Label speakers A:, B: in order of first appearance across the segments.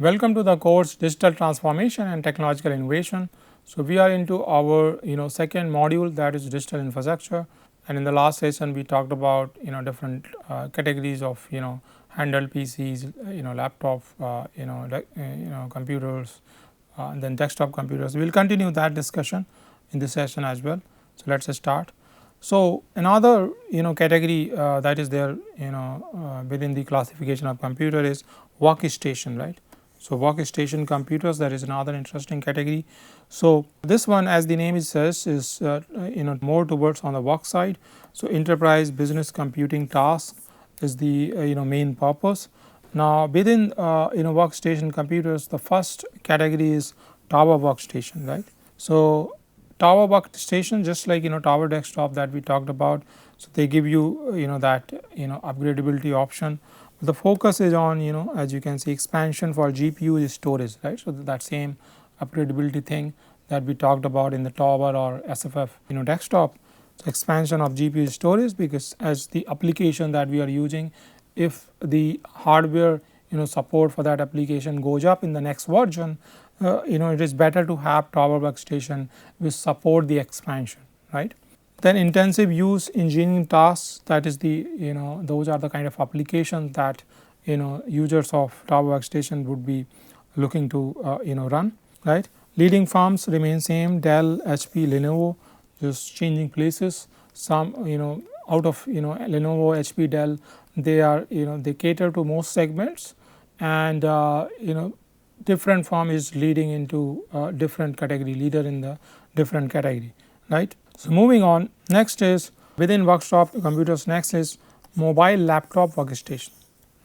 A: Welcome to the course Digital Transformation and Technological Innovation. So, we are into our second module, that is digital infrastructure, and in the last session we talked about different categories of handheld PCs, laptop, computers, and then desktop computers. We will continue that discussion in this session as well. So, let us start. So, another category that is there within the classification of computer is workstation, right. So, workstation computers, that is another interesting category. So, this one, as the name says, is more towards on the work side. So, enterprise business computing task is the main purpose. Now, within workstation computers, the first category is tower workstation, right. So, tower workstation, just like tower desktop that we talked about. So, they give you that upgradability option. The focus is on as you can see, expansion for GPU storage, right. So, that same upgradability thing that we talked about in the tower or SFF desktop. So, expansion of GPU storage, because as the application that we are using, if the hardware support for that application goes up in the next version, it is better to have tower workstation which support the expansion, right. Then intensive use engineering tasks, that is the those are the kind of applications that users of tower workstation would be looking to run, right. Leading firms remain same, Dell, HP, Lenovo, just changing places. Some out of Lenovo, HP, Dell, they are they cater to most segments, and different firm is leading into different category, leader in the different category, right. So, moving on, next is within workshop computers, next is mobile laptop workstation,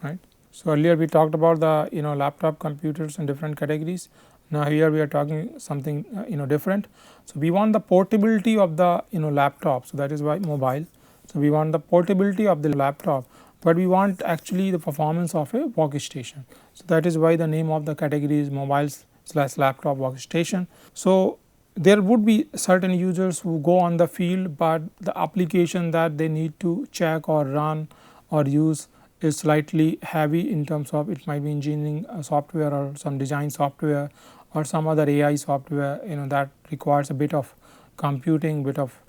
A: right. So, earlier we talked about the laptop computers in different categories. Now, here we are talking something different. So, we want the portability of the laptop. So, that is why mobile. So, we want the portability of the laptop, but we want actually the performance of a workstation. So, that is why the name of the category is mobile/laptop workstation. So, there would be certain users who go on the field, but the application that they need to check or run or use is slightly heavy in terms of, it might be engineering software or some design software or some other AI software that requires a bit of computing, bit of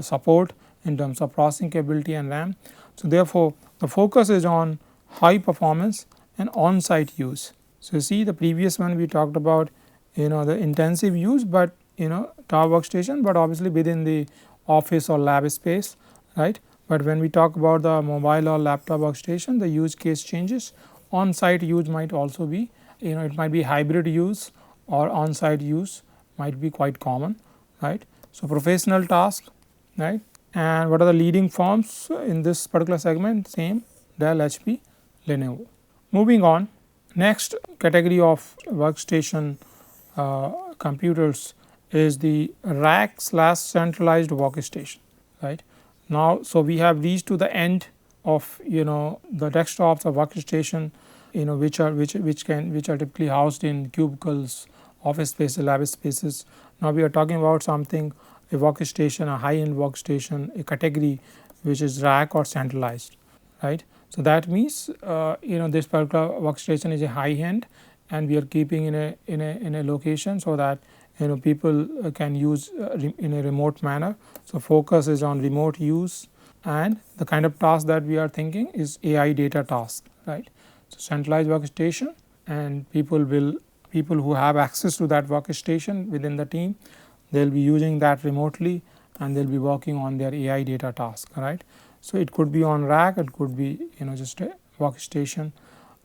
A: support in terms of processing capability and RAM. So, therefore, the focus is on high performance and on-site use. So, you see the previous one we talked about the intensive use, but tower workstation, but obviously within the office or lab space, right. But when we talk about the mobile or laptop workstation, the use case changes. On-site use might also be it might be hybrid use, or on-site use might be quite common, right. So, professional task, right. And what are the leading firms in this particular segment? Same, Dell, HP, Lenovo. Moving on, next category of workstation computers is the rack/centralized workstation, right. Now, so we have reached to the end of the desktops or workstation which are typically housed in cubicles, office spaces, lab spaces. Now, we are talking about something, a workstation, a high end workstation, a category which is rack or centralized, right. So, that means this particular workstation is a high end, and we are keeping in a location so that people can use in a remote manner. So, focus is on remote use, and the kind of task that we are thinking is AI data task, right. So, centralized workstation, and people who have access to that workstation within the team, they will be using that remotely, and they will be working on their AI data task, right. So, it could be on rack, it could be just a workstation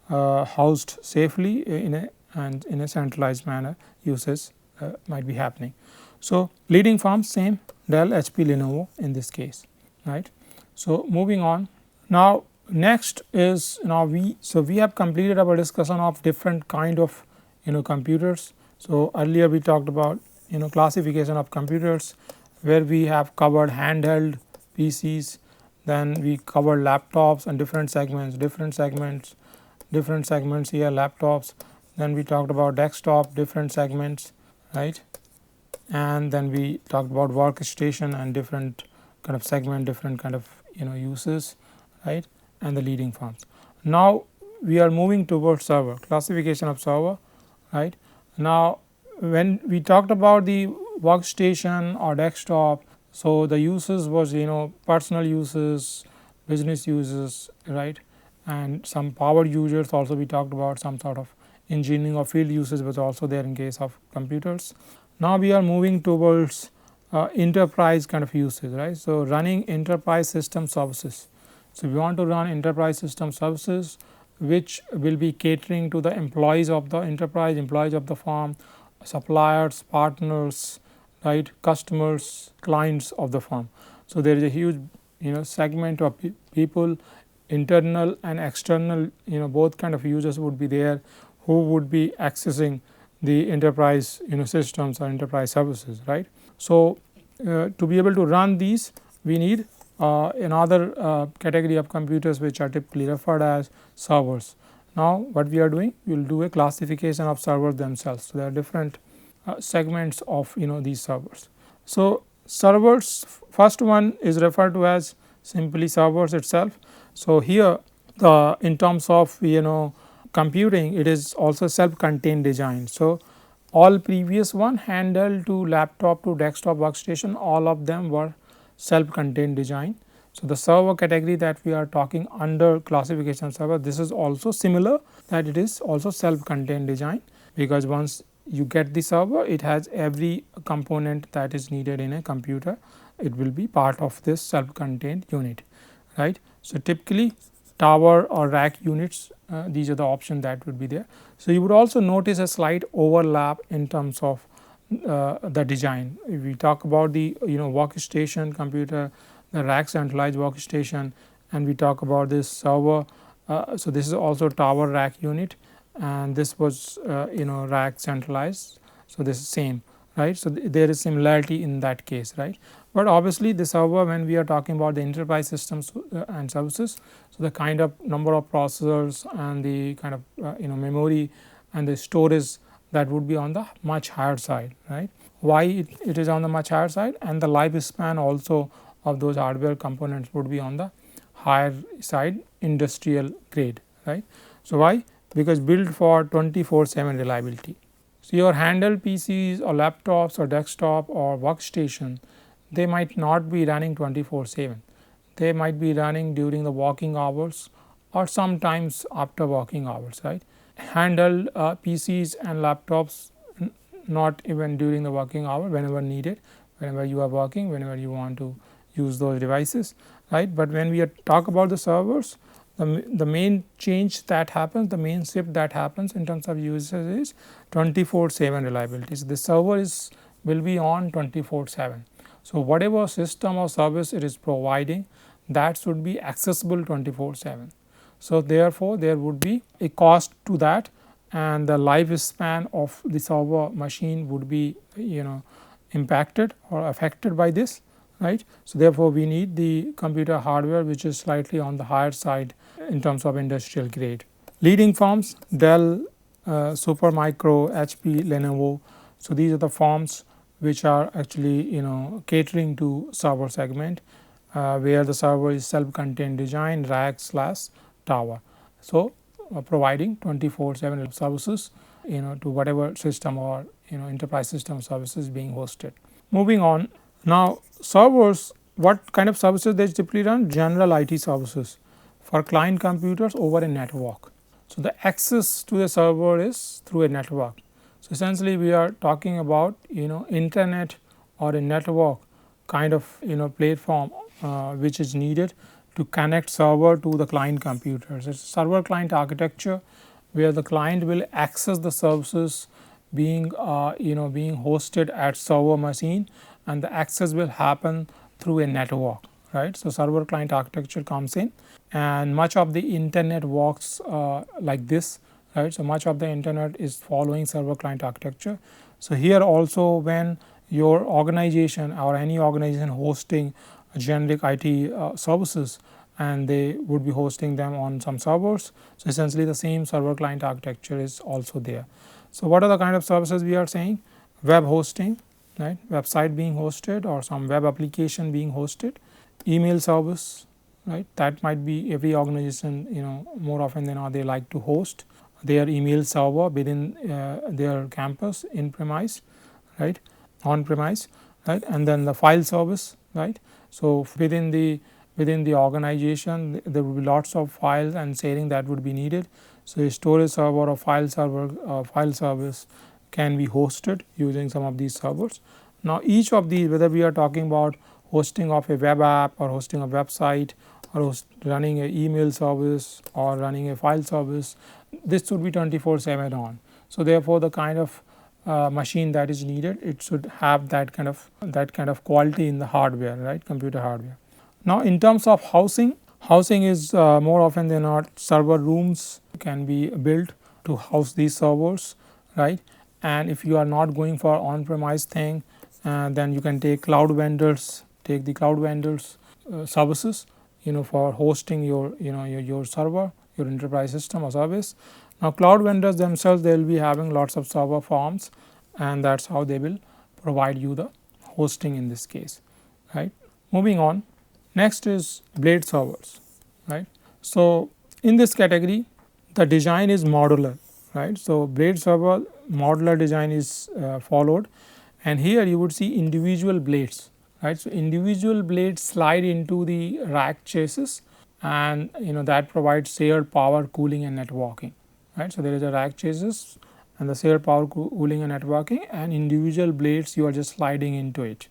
A: housed safely in a centralized manner, uses might be happening. So, leading firms, same, Dell, HP, Lenovo in this case, right. So, moving on, now next is we have completed our discussion of different kind of computers. So, earlier we talked about classification of computers, where we have covered handheld PCs, then we covered laptops and different segments here, laptops. Then we talked about desktop, different segments, right. And then we talked about workstation and different kind of segment, different kind of uses, right, and the leading firms. Now, we are moving towards server, classification of server. right. Now when we talked about the workstation or desktop, so the uses was personal uses, business uses, right, and some power users also we talked about, some sort of engineering or field uses was also there in case of computers. Now we are moving towards enterprise kind of uses, right. So running enterprise system services. So we want to run enterprise system services which will be catering to the employees of the enterprise, employees of the firm, suppliers, partners, right, customers, clients of the firm. So there is a huge segment of people, internal and external, both kind of users would be there who would be accessing the enterprise systems or enterprise services, right. So to be able to run these, we need another category of computers which are typically referred as servers. Now what we are doing, we will do a classification of servers themselves. So there are different segments of these servers. So servers, first one is referred to as simply servers itself. So here the in terms of computing, it is also self-contained design. So all previous one, handheld to laptop to desktop workstation, all of them were self-contained design. So the server category that we are talking under classification server, this is also similar, that it is also self-contained design, because once you get the server, it has every component that is needed in a computer, it will be part of this self-contained unit, right. So typically tower or rack units, these are the options that would be there. So you would also notice a slight overlap in terms of the design. If we talk about the workstation computer, the rack centralized workstation, and we talk about this server, so this is also tower rack unit, and this was rack centralized. So this is same, right. So there is similarity in that case, right. But obviously the server, when we are talking about the enterprise systems and services, so the kind of number of processors and the kind of memory and the storage, that would be on the much higher side, right. Why it is on the much higher side, and the lifespan also of those hardware components would be on the higher side, industrial grade, right. So why? Because built for 24/7 reliability. So your handheld PCs or laptops or desktop or workstation, they might not be running 24/7. They might be running during the working hours or sometimes after working hours, right. Handheld PCs and laptops, not even during the working hour, whenever needed, whenever you are working, whenever you want to use those devices, right. But when we talk about the servers, the main change that happens, the main shift that happens in terms of usage is 24/7 reliability. So the server will be on 24/7. So whatever system or service it is providing, that should be accessible 24/7. So therefore there would be a cost to that, and the lifespan of the server machine would be impacted or affected by this, right. So therefore we need the computer hardware which is slightly on the higher side in terms of industrial grade. Leading firms, Dell, Supermicro, HP, Lenovo. So these are the firms which are actually catering to server segment, where the server is self-contained design, rack / tower. So providing 24/7 services to whatever system or enterprise system services being hosted. Moving on, now servers, what kind of services they typically run? General IT services for client computers over a network. So the access to the server is through a network. So essentially we are talking about internet or a network kind of platform which is needed to connect server to the client computers. It's a server client architecture where the client will access the services being being hosted at server machine, and the access will happen through a network, right. So server client architecture comes in, and much of the internet works like this, right. So much of the internet is following server client architecture. So here also, when your organization or any organization hosting generic IT services, and they would be hosting them on some servers, so essentially the same server client architecture is also there. So what are the kind of services we are saying? Web hosting, right, website being hosted or some web application being hosted, email service, right, that might be every organization more often than not they like to host, their email server within their campus in premise, right, on premise, right, and then the file service, right. So within the organization there will be lots of files and sharing that would be needed. So a storage server or file server file service can be hosted using some of these servers. Now each of these, whether we are talking about hosting of a web app or hosting a website or running an email service or running a file service, this should be 24/7 on. So therefore the kind of machine that is needed, it should have that kind of quality in the hardware, right, computer hardware. Now in terms of housing is more often than not server rooms can be built to house these servers, right. And if you are not going for on-premise thing, then you can take the cloud vendors services, for hosting your your server, your enterprise system or service. Now cloud vendors themselves, they will be having lots of server farms, and that is how they will provide you the hosting in this case, right. Moving on, next is blade servers, right. So in this category the design is modular, right. So blade server modular design is followed, and here you would see individual blades, right. So individual blades slide into the rack chassis, and that provides shared power, cooling and networking, right. So there is a rack chassis and the shared power, cooling and networking, and individual blades you are just sliding into it,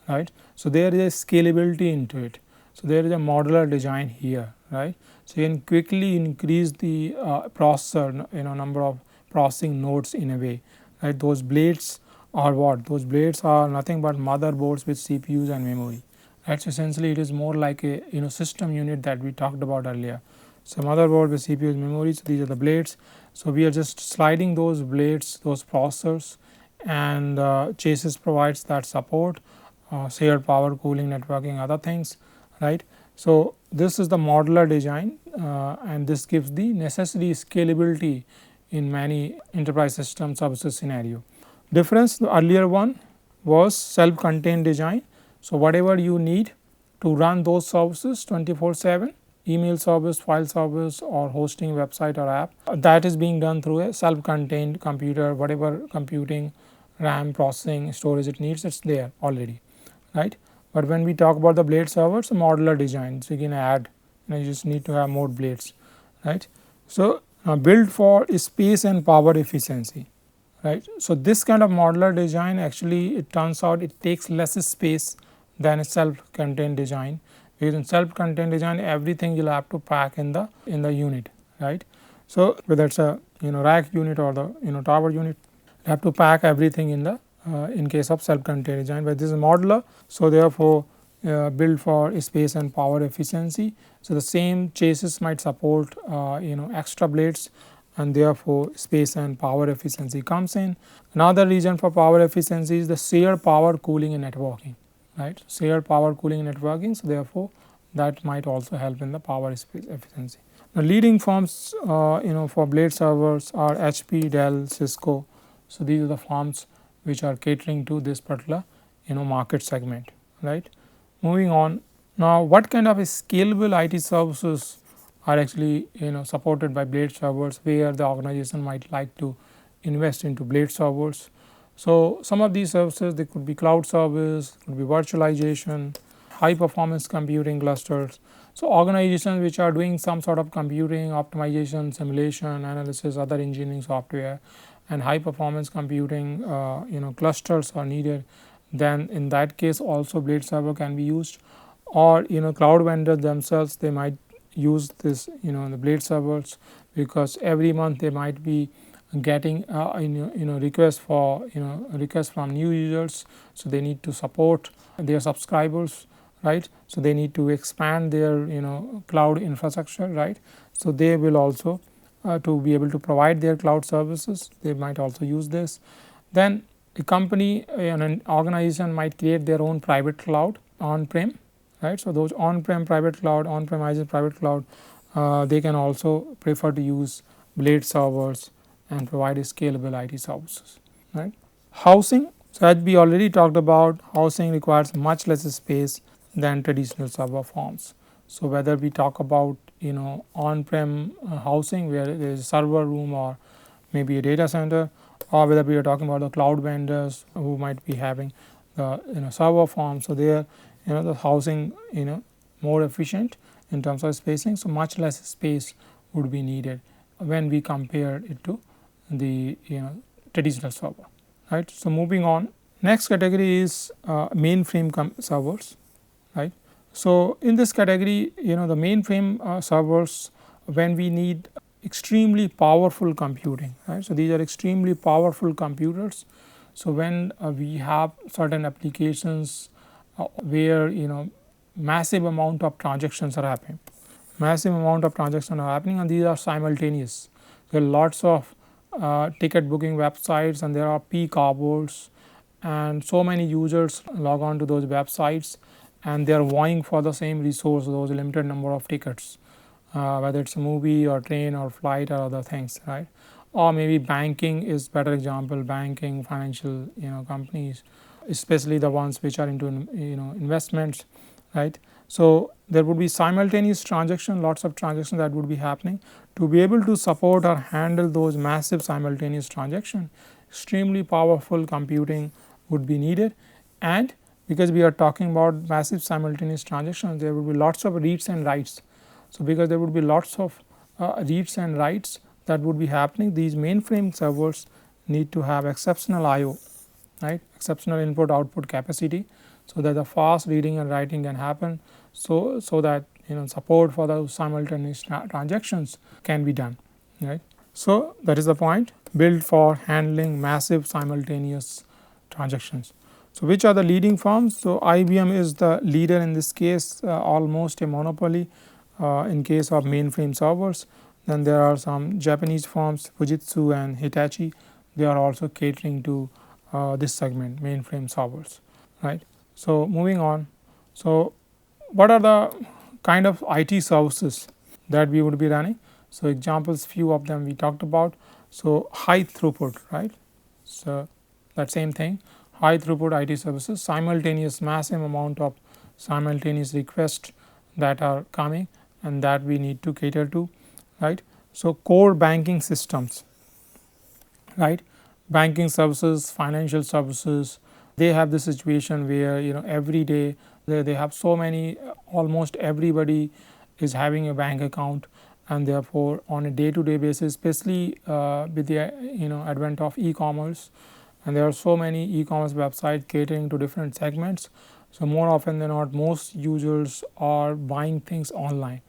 A: right. So there is a scalability into it. So there is a modular design here, right. So you can quickly increase the processor, number of processing nodes in a way, right. Those blades are what? Those blades are nothing but motherboards with CPUs and memory, right. So essentially it is more like a system unit that we talked about earlier. So motherboard with CPUs, memory, so these are the blades. So we are just sliding those blades, those processors, and chassis provides that support, shared power, cooling, networking, other things, right. So this is the modular design, and this gives the necessary scalability in many enterprise system services scenario. Difference, the earlier one was self-contained design. So whatever you need to run those services 24/7, email service, file service or hosting website or app, that is being done through a self-contained computer. Whatever computing, RAM, processing, storage it needs, it's there already, right. But when we talk about the blade servers, a modular design, so you can add, you just need to have more blades, right. So built for space and power efficiency, right. So this kind of modular design, actually it turns out it takes less space than a self-contained design, because in self-contained design everything you will have to pack in the unit, right. So whether it's a rack unit or the tower unit, you have to pack everything in the in case of self-contained design, but this is modular. So therefore built for space and power efficiency. So the same chassis might support extra blades, and therefore space and power efficiency comes in. Another reason for power efficiency is the shared power, cooling and networking, right. Shared power, cooling and networking, so therefore that might also help in the power efficiency. The leading firms for blade servers are HP, Dell, Cisco. So these are the firms which are catering to this particular market segment, right. Moving on, now what kind of a scalable IT services are actually supported by blade servers, where the organization might like to invest into blade servers. So some of these services, they could be cloud service, could be virtualization, high performance computing clusters. So organizations which are doing some sort of computing, optimization, simulation, analysis, other engineering software, and high performance computing clusters are needed, then in that case also blade server can be used. Or cloud vendors themselves, they might use this the blade servers, because every month they might be getting requests for requests from new users. So they need to support their subscribers, right. So they need to expand their cloud infrastructure, right. So they will also to be able to provide their cloud services, they might also use this. Then a company, an organization might create their own private cloud on-prem, right. So those on-prem private cloud, on-premises private cloud, they can also prefer to use blade servers and provide scalable IT services, right. Housing, so as we already talked about, housing requires much less space than traditional server farms. So whether we talk about on-prem housing where there is a server room or maybe a data center, or whether we are talking about the cloud vendors who might be having the server farms. So there the housing more efficient in terms of spacing. So much less space would be needed when we compare it to the traditional server, right. So moving on, next category is mainframe servers, right. So in this category the mainframe servers, when we need extremely powerful computing, right. So these are extremely powerful computers. So when we have certain applications where massive amount of transactions are happening, and these are simultaneous. There are lots of ticket booking websites, and there are peak hours, and so many users log on to those websites, and they are vying for the same resource, those limited number of tickets, whether it is a movie or train or flight or other things, right. Or maybe banking is better example, banking, financial companies, especially the ones which are into investments, right. So there would be simultaneous transaction, lots of transactions that would be happening. To be able to support or handle those massive simultaneous transactions, extremely powerful computing would be needed. And because we are talking about massive simultaneous transactions, there would be lots of reads and writes. So because there would be lots of reads and writes that would be happening, these mainframe servers need to have exceptional I/O, right, exceptional input output capacity, so that the fast reading and writing can happen, so that support for the simultaneous transactions can be done, right. So that is the point, built for handling massive simultaneous transactions. So which are the leading firms? So IBM is the leader in this case, almost a monopoly in case of mainframe servers. Then there are some Japanese firms, Fujitsu and Hitachi. They are also catering to this segment, mainframe servers, right. So moving on, so what are the kind of IT services that we would be running? So examples, few of them we talked about. So high throughput, right. So that same thing, high throughput IT services, simultaneous, massive amount of simultaneous requests that are coming and that we need to cater to, right. So core banking systems, right, banking services, financial services, they have the situation where every day they have so many, almost everybody is having a bank account, and therefore on a day to day basis, especially with the advent of e-commerce, and there are so many e-commerce websites catering to different segments. So more often than not, most users are buying things online,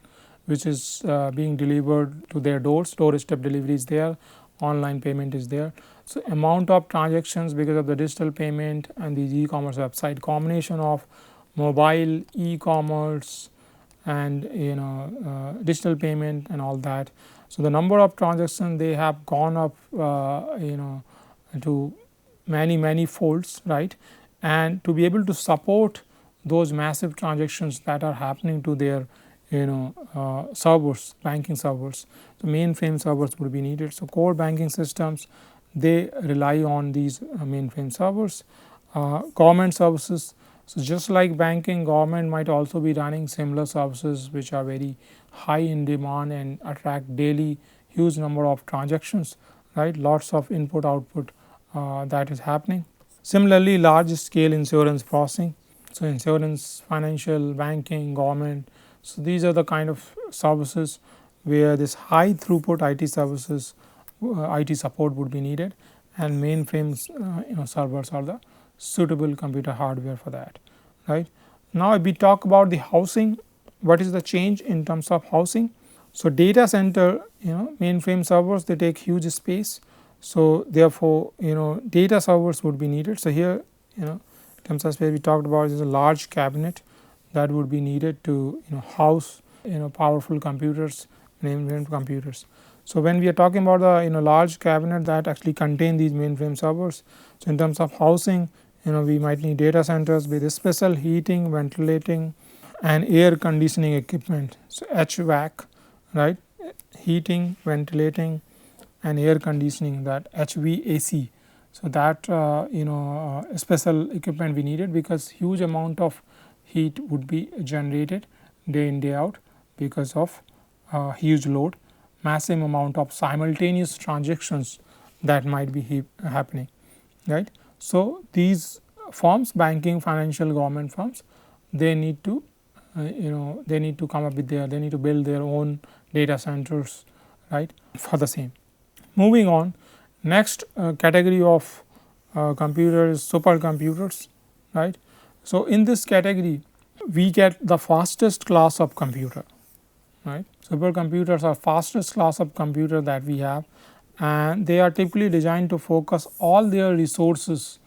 A: which is being delivered to their doors. Doorstep delivery is there, online payment is there. So amount of transactions because of the digital payment and these e-commerce website, combination of mobile, e-commerce and digital payment and all that. So the number of transactions, they have gone up to many folds, right. And to be able to support those massive transactions that are happening to their servers, banking servers, so mainframe servers would be needed. So core banking systems, they rely on these mainframe servers. Government services, so just like banking, government might also be running similar services which are very high in demand and attract daily huge number of transactions, right, lots of input output that is happening. Similarly, large scale insurance processing, so insurance, financial, banking, government, so these are the kind of services where this high throughput IT services, IT support would be needed, and mainframes servers are the suitable computer hardware for that, right. Now if we talk about the housing, what is the change in terms of housing? So data center mainframe servers, they take huge space, so therefore data servers would be needed. So here in terms of space we talked about is a large cabinet that would be needed to house powerful computers, mainframe computers. So when we are talking about the large cabinet that actually contain these mainframe servers, so in terms of housing we might need data centers with special heating, ventilating and air conditioning equipment. So HVAC, right, heating, ventilating and air conditioning, that HVAC. So that special equipment we needed, because huge amount of heat would be generated day in day out because of huge load, massive amount of simultaneous transactions that might be happening, right. So, these firms, banking, financial, government firms, they need to they need to come up with they need to build their own data centers, right, for the same. Moving on, next category of computers, supercomputers, right. So, in this category we get the fastest class of computer, right. Supercomputers are fastest class of computer that we have, and they are typically designed to focus all their resources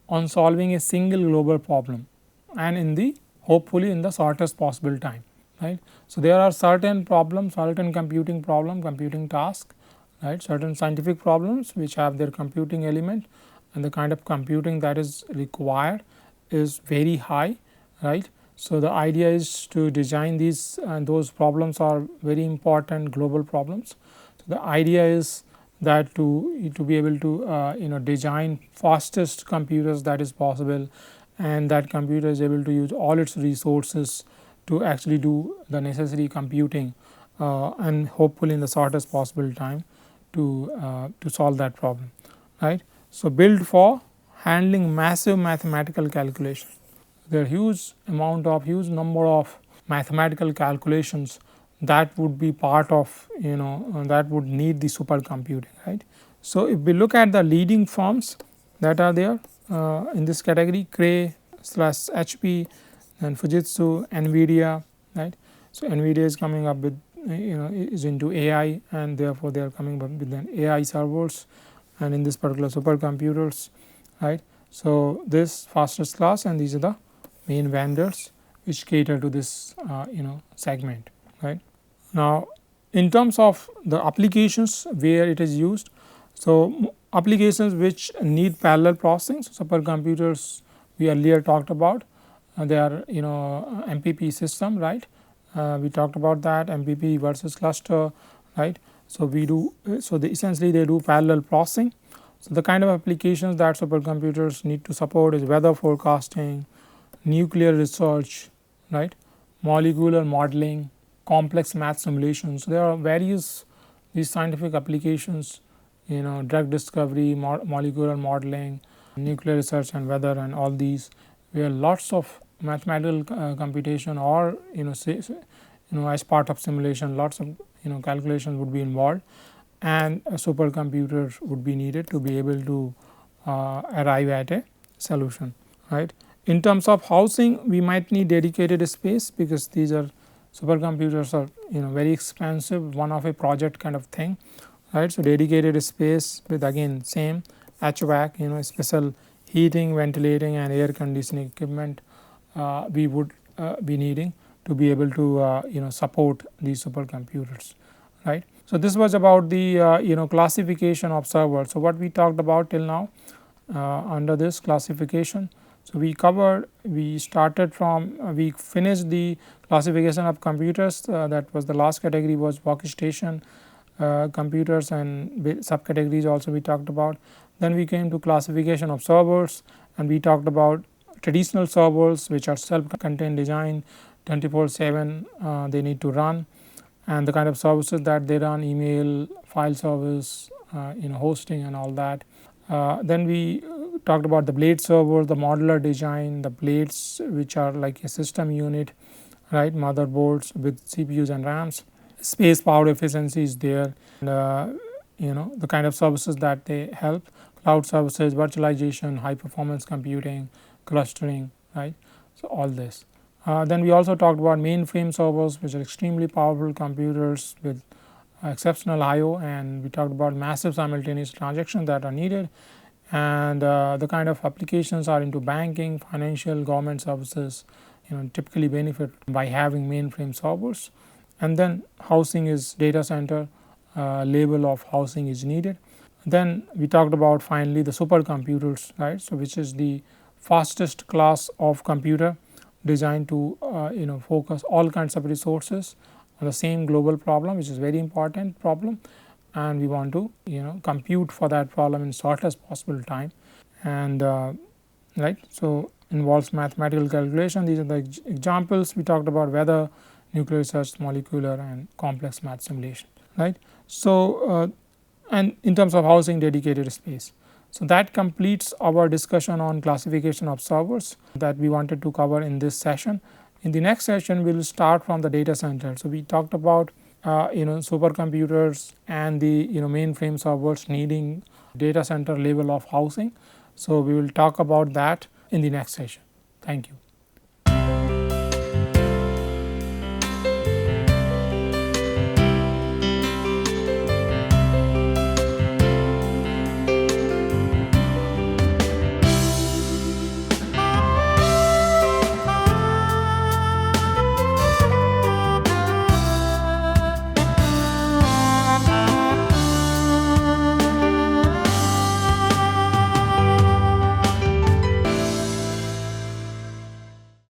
A: on solving a single global problem and in the hopefully in the shortest possible time, right. So, there are certain problems, certain computing problem, computing task, right, certain scientific problems which have their computing element, and the kind of computing that is required is very high, right. So, the idea is to design these, and those problems are very important global problems. So, the idea is that to be able to design fastest computers that is possible, and that computer is able to use all its resources to actually do the necessary computing and hopefully in the shortest possible time to solve that problem, right. So, built for handling massive mathematical calculation. There are huge number of mathematical calculations that would be part of that would need the supercomputing, right. So, if we look at the leading firms that are there in this category, Cray / HP, then Fujitsu, NVIDIA, right. So, NVIDIA is coming up with is into AI, and therefore, they are coming up with an AI servers, and in this particular supercomputers, right. So, this fastest class, and these are the main vendors which cater to this segment, right. Now, in terms of the applications where it is used, so applications which need parallel processing, so supercomputers we earlier talked about, they are MPP system, right. We talked about that, MPP versus cluster, right. So, we do essentially they do parallel processing. So, the kind of applications that supercomputers need to support is weather forecasting, nuclear research, right, molecular modeling, complex math simulations. So, there are various these scientific applications, drug discovery, molecular modeling, nuclear research and weather, and all these where lots of mathematical computation or as part of simulation lots of calculation would be involved, and a supercomputer would be needed to be able to arrive at a solution, right. In terms of housing, we might need dedicated space because these are supercomputers are very expensive, one of a project kind of thing, right. So, dedicated space with again same HVAC, special heating, ventilating and air conditioning equipment we would be needing to be able to support these supercomputers, right. So, this was about the classification of servers. So, what we talked about till now under this classification. So, we started from we finished the classification of computers, that was the last category was workstation computers, and subcategories also we talked about. Then we came to classification of servers, and we talked about traditional servers which are self-contained design 24/7 they need to run, and the kind of services that they run, email, file service, hosting and all that. Then we talked about the blade server, the modular design, the blades which are like a system unit, right, motherboards with CPUs and RAMs, space power efficiency is there, and the kind of services that they help, cloud services, virtualization, high performance computing, clustering, right. So, all this. Then we also talked about mainframe servers which are extremely powerful computers with exceptional I/O, and we talked about massive simultaneous transactions that are needed, and the kind of applications are into banking, financial, government services, typically benefit by having mainframe servers. And then housing is data center, label of housing is needed. Then we talked about finally the supercomputers, right. So, which is the fastest class of computer designed to focus all kinds of resources on the same global problem, which is very important problem, and we want to compute for that problem in shortest possible time, and right. So, involves mathematical calculation. These are the examples we talked about: weather, nuclear research, molecular and complex math simulation, right. So, and in terms of housing dedicated space. So, that completes our discussion on classification of servers that we wanted to cover in this session. In the next session, we will start from the data center. So, we talked about supercomputers and the mainframe servers needing data center level of housing. So, we will talk about that in the next session. Thank you.